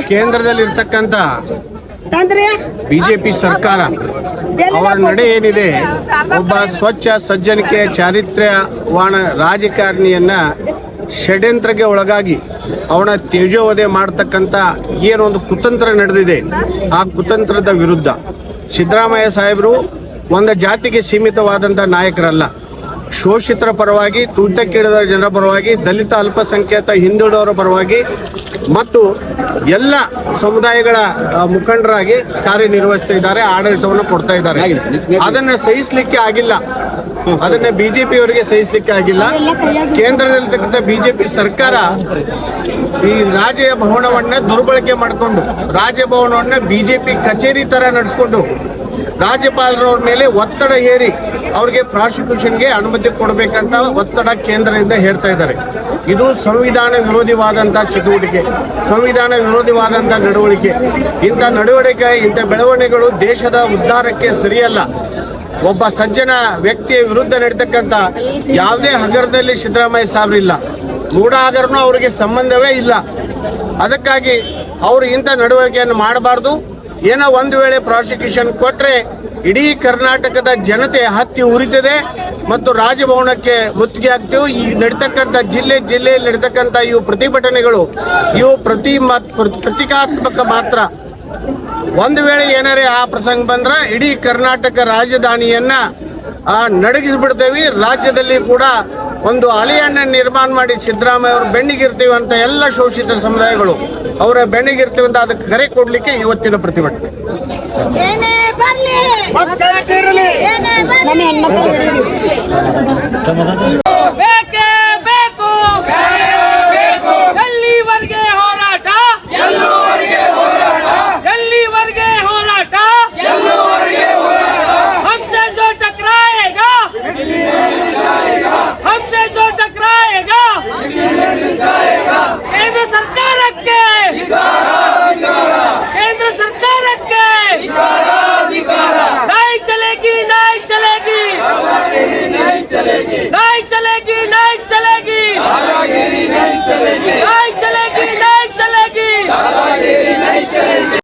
ಕೇಂದ್ರದಲ್ಲಿ ಇರ್ತಕ್ಕಂಥ ಬಿಜೆಪಿ ಸರ್ಕಾರ ಅವರ ನಡೆ ಏನಿದೆ, ಒಬ್ಬ ಸ್ವಚ್ಛ ಸಜ್ಜನಿಕೆ ಚಾರಿತ್ರ್ಯವಾಣ ರಾಜಕಾರಣಿಯನ್ನ ಷಡ್ಯಂತ್ರಕ್ಕೆ ಒಳಗಾಗಿ ಅವನ ತೇಜೋವಧೆ ಮಾಡ್ತಕ್ಕಂಥ ಏನೊಂದು ಕುತಂತ್ರ ನಡೆದಿದೆ, ಆ ಕುತಂತ್ರದ ವಿರುದ್ಧ ಸಿದ್ದರಾಮಯ್ಯ ಸಾಹೇಬರು ಒಂದು ಜಾತಿಗೆ ಸೀಮಿತವಾದಂಥ ನಾಯಕರಲ್ಲ. ಶೋಷಿತರ ಪರವಾಗಿ, ತುಳಿತಕ್ಕೀಡದ ಜನರ ಪರವಾಗಿ, ದಲಿತ ಅಲ್ಪಸಂಖ್ಯಾತ ಹಿಂದುಳಿದವರ ಪರವಾಗಿ ಮತ್ತು ಎಲ್ಲ ಸಮುದಾಯಗಳ ಮುಖಂಡರಾಗಿ ಕಾರ್ಯನಿರ್ವಹಿಸ್ತಾ ಇದ್ದಾರೆ, ಆಡಳಿತವನ್ನು ಕೊಡ್ತಾ ಇದ್ದಾರೆ. ಅದನ್ನು ಸಹಿಸಲಿಕ್ಕೆ ಆಗಿಲ್ಲ, ಅದನ್ನ ಬಿಜೆಪಿಯವರಿಗೆ ಸಹಿಸಲಿಕ್ಕೆ ಆಗಿಲ್ಲ. ಕೇಂದ್ರದಲ್ಲಿರ್ತಕ್ಕಂಥ ಬಿಜೆಪಿ ಸರ್ಕಾರ ಈ ರಾಜಭವನವನ್ನ ದುರ್ಬಳಕೆ ಮಾಡಿಕೊಂಡು, ರಾಜಭವನವನ್ನ ಬಿಜೆಪಿ ಕಚೇರಿ ತರ ನಡೆಸ್ಕೊಂಡು ರಾಜ್ಯಪಾಲರವ್ರ ಮೇಲೆ ಒತ್ತಡ ಹೇರಿ ಅವ್ರಿಗೆ ಪ್ರಾಸಿಕ್ಯೂಷನ್ಗೆ ಅನುಮತಿ ಕೊಡಬೇಕಂತ ಒತ್ತಡ ಕೇಂದ್ರದಿಂದ ಹೇರ್ತಾ ಇದ್ದಾರೆ. ಇದು ಸಂವಿಧಾನ ವಿರೋಧಿವಾದಂಥ ಚಟುವಟಿಕೆ, ಸಂವಿಧಾನ ವಿರೋಧಿವಾದಂಥ ನಡವಳಿಕೆ. ಇಂಥ ನಡವಳಿಕೆ, ಇಂಥ ಬೆಳವಣಿಗೆಗಳು ದೇಶದ ಉದ್ಧಾರಕ್ಕೆ ಸರಿಯಲ್ಲ. ಒಬ್ಬ ಸಜ್ಜನ ವ್ಯಕ್ತಿಯ ವಿರುದ್ಧ ನಡೀತಕ್ಕಂಥ ಯಾವುದೇ ಹಗರದಲ್ಲಿ ಸಿದ್ದರಾಮಯ್ಯ ಸಾಹೇಬ್ರಿಲ್ಲ, ಮೂಢ ಹಗರನೂ ಅವರಿಗೆ ಸಂಬಂಧವೇ ಇಲ್ಲ. ಅದಕ್ಕಾಗಿ ಅವರು ಇಂಥ ನಡವಳಿಕೆಯನ್ನು ಮಾಡಬಾರ್ದು. ಏನೋ ಒಂದು ವೇಳೆ ಪ್ರಾಸಿಕ್ಯೂಷನ್ ಕೊಟ್ಟರೆ ಇಡೀ ಕರ್ನಾಟಕದ ಜನತೆ ಹತ್ತಿ ಉರಿತದೆ ಮತ್ತು ರಾಜಭವನಕ್ಕೆ ಮುತ್ತಿಗೆ ಹಾಕ್ತೇವೆ. ಈ ನಡೀತಕ್ಕಂಥ ಜಿಲ್ಲೆಯಲ್ಲಿ ನಡೀತಕ್ಕಂಥ ಇವು ಪ್ರತಿಭಟನೆಗಳು, ಇವು ಪ್ರತೀಕಾತ್ಮಕ ಮಾತ್ರ. ಒಂದು ವೇಳೆ ಏನಾರೇ ಆ ಪ್ರಸಂಗ ಬಂದ್ರೆ ಇಡೀ ಕರ್ನಾಟಕ ರಾಜಧಾನಿಯನ್ನ ನಡಗಿಸ್ಬಿಡ್ತೇವೆ. ರಾಜ್ಯದಲ್ಲಿ ಕೂಡ ಒಂದು ಅಲೆಯನ್ನ ನಿರ್ಮಾಣ ಮಾಡಿ ಸಿದ್ದರಾಮಯ್ಯ ಅವರು ಬೆನ್ನಿಗಿರ್ತೀವಿ ಅಂತ ಎಲ್ಲ ಶೋಷಿತ ಸಮುದಾಯಗಳು ಅವರ ಬೆನ್ನಿಗಿರ್ತೀವಿ ಅಂತ ಅದಕ್ಕೆ ಕರೆ ಕೊಡ್ಲಿಕ್ಕೆ ಇವತ್ತಿನ ಪ್ರತಿಭಟನೆ. ಬೇಕೇ